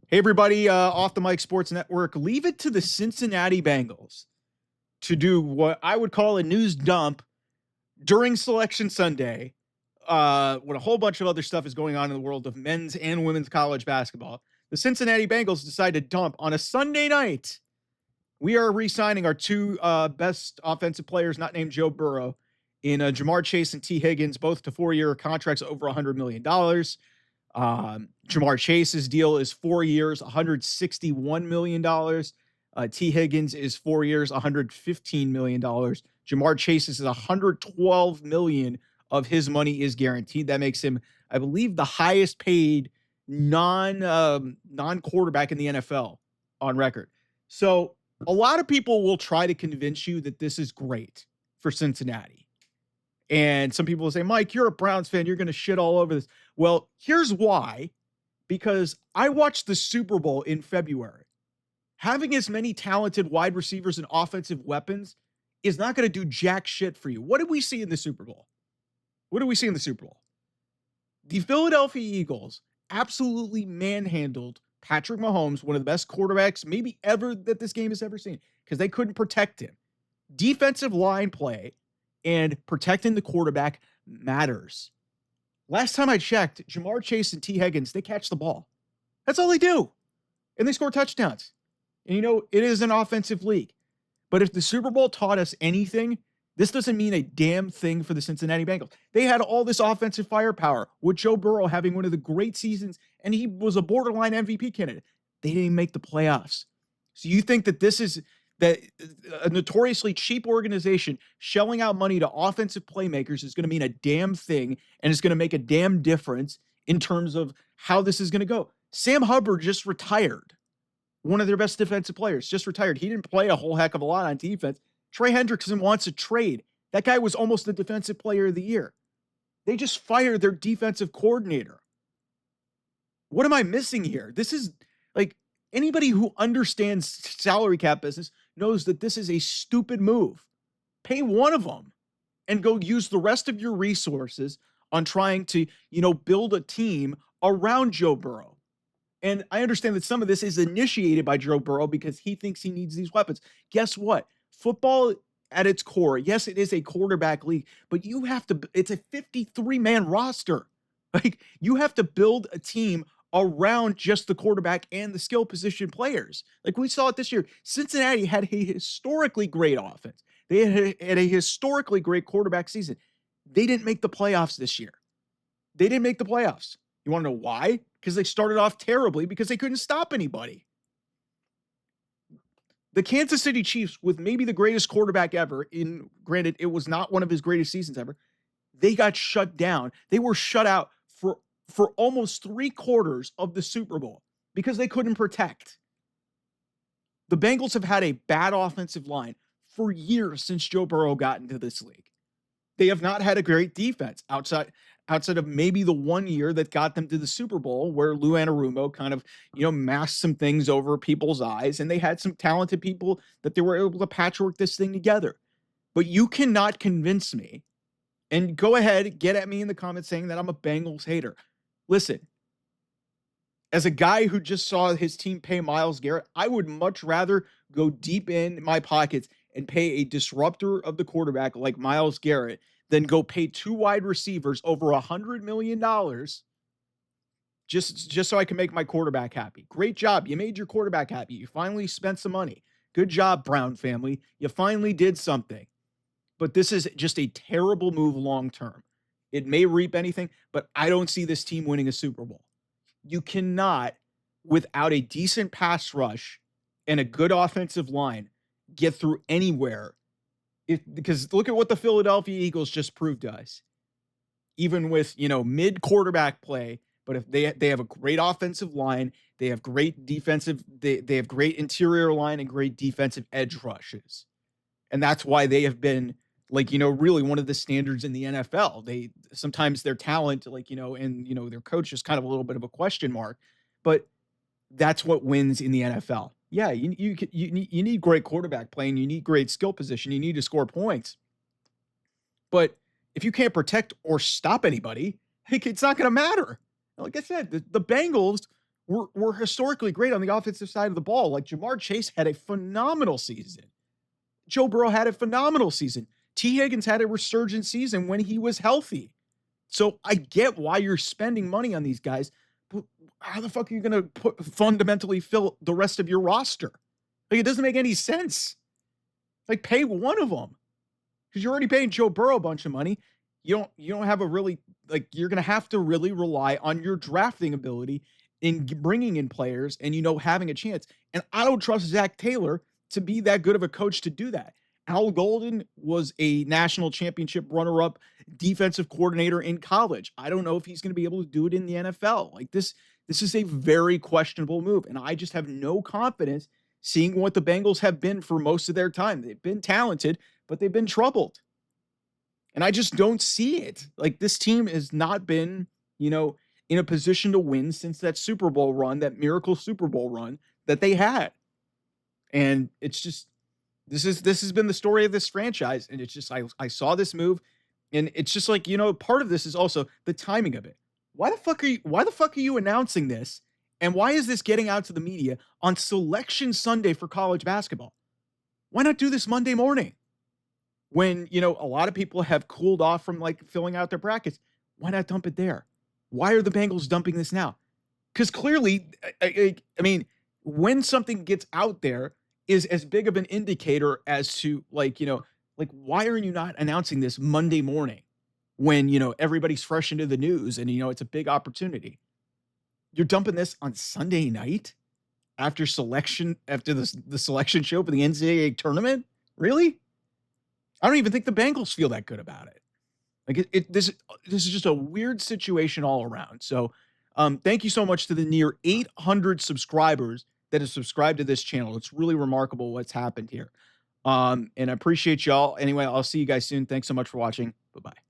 Hey, everybody, off the Mike Sports Network. Leave it to the Cincinnati Bengals to do what I would call a news dump during Selection Sunday, when a whole bunch of other stuff is going on in the world of men's and women's college basketball. The Cincinnati Bengals decide to dump on a Sunday night. We are re-signing our two best offensive players, not named Joe Burrow, in Jamar Chase and T. Higgins, both to 4-year contracts over $100 million. Jamar Chase's deal is 4 years, $161 million. T. Higgins is 4 years, $115 million. Jamar Chase's is $112 million of his money is guaranteed. That makes him, I believe, the highest paid non-quarterback in the NFL on record. So a lot of people will try to convince you that this is great for Cincinnati. And some people will say, Mike, you're a Browns fan. You're going to shit all over this. Well, here's why. Because I watched the Super Bowl in February. Having as many talented wide receivers and offensive weapons is not going to do jack shit for you. What did we see in the Super Bowl? The Philadelphia Eagles absolutely manhandled Patrick Mahomes, one of the best quarterbacks maybe ever that this game has ever seen, because they couldn't protect him. Defensive line play and protecting the quarterback matters. Last time I checked, Jamar Chase and T. Higgins, they catch the ball. That's all they do. And they score touchdowns. And it is an offensive league. But if the Super Bowl taught us anything, this doesn't mean a damn thing for the Cincinnati Bengals. They had all this offensive firepower with Joe Burrow having one of the great seasons, and he was a borderline MVP candidate. They didn't make the playoffs. So you think that this is that a notoriously cheap organization shelling out money to offensive playmakers is going to mean a damn thing, and it's going to make a damn difference in terms of how this is going to go. Sam Hubbard just retired. One of their best defensive players just retired. He didn't play a whole heck of a lot on defense. Trey Hendrickson wants a trade. That guy was almost the defensive player of the year. They just fired their defensive coordinator. What am I missing here? This is like, anybody who understands salary cap business knows that this is a stupid move. Pay one of them and go use the rest of your resources on trying to, build a team around Joe Burrow. And I understand that some of this is initiated by Joe Burrow because he thinks he needs these weapons. Guess what? Football at its core, yes, it is a quarterback league, but it's a 53-man roster. Like, you have to build a team around just the quarterback and the skill position players. Like we saw it this year. Cincinnati had a historically great offense. They had a historically great quarterback season. They didn't make the playoffs this year. They didn't make the playoffs. You want to know why? Because they started off terribly because they couldn't stop anybody. The Kansas City Chiefs, with maybe the greatest quarterback ever, granted, it was not one of his greatest seasons ever, they got shut down. They were shut out for almost 3/4 of the Super Bowl because they couldn't protect. The Bengals have had a bad offensive line for years since Joe Burrow got into this league. They have not had a great defense outside of maybe the 1 year that got them to the Super Bowl, where Lou Anarumo kind of, masked some things over people's eyes, and they had some talented people that they were able to patchwork this thing together. But you cannot convince me, and go ahead, get at me in the comments saying that I'm a Bengals hater. Listen, as a guy who just saw his team pay Myles Garrett, I would much rather go deep in my pockets and pay a disruptor of the quarterback like Myles Garrett than go pay two wide receivers over $100 million just so I can make my quarterback happy. Great job. You made your quarterback happy. You finally spent some money. Good job, Brown family. You finally did something. But this is just a terrible move long term. It may reap anything, but I don't see this team winning a Super Bowl. You cannot, without a decent pass rush and a good offensive line, get through anywhere. Because look at what the Philadelphia Eagles just proved to us. Even with, mid quarterback play, but if they have a great offensive line, they have great defensive, they have great interior line and great defensive edge rushes. And that's why they have been, really one of the standards in the NFL. They sometimes their talent, and their coach is kind of a little bit of a question mark, but that's what wins in the NFL. Yeah, you need great quarterback play, and you need great skill position. You need to score points. But if you can't protect or stop anybody, it's not going to matter. Like I said, the Bengals were historically great on the offensive side of the ball. Like Jamar Chase had a phenomenal season. Joe Burrow had a phenomenal season. T. Higgins had a resurgent season when he was healthy. So I get why you're spending money on these guys, but how the fuck are you going to fundamentally fill the rest of your roster? Like, it doesn't make any sense. Like, pay one of them because you're already paying Joe Burrow a bunch of money. You don't have a really, like, you're going to have to really rely on your drafting ability in bringing in players and, having a chance. And I don't trust Zach Taylor to be that good of a coach to do that. Al Golden was a national championship runner-up defensive coordinator in college. I don't know if he's going to be able to do it in the NFL. Like, this is a very questionable move, and I just have no confidence seeing what the Bengals have been for most of their time. They've been talented, but they've been troubled. And I just don't see it. Like, this team has not been, in a position to win since that Super Bowl run, that miracle Super Bowl run that they had. And it's just, this has been the story of this franchise. And it's just, I saw this move, and it's just like, part of this is also the timing of it. Why the fuck are you announcing this? And why is this getting out to the media on Selection Sunday for college basketball? Why not do this Monday morning when, a lot of people have cooled off from like filling out their brackets? Why not dump it there? Why are the Bengals dumping this now? Because clearly, I mean, when something gets out there is as big of an indicator as to like, why are you not announcing this Monday morning when, everybody's fresh into the news and, it's a big opportunity? You're dumping this on Sunday night after the selection show for the NCAA tournament? Really? I don't even think the Bengals feel that good about it. Like this is just a weird situation all around. So, thank you so much to the near 800 subscribers that have subscribed to this channel. It's really remarkable what's happened here. And I appreciate y'all. Anyway, I'll see you guys soon. Thanks so much for watching. Bye-bye.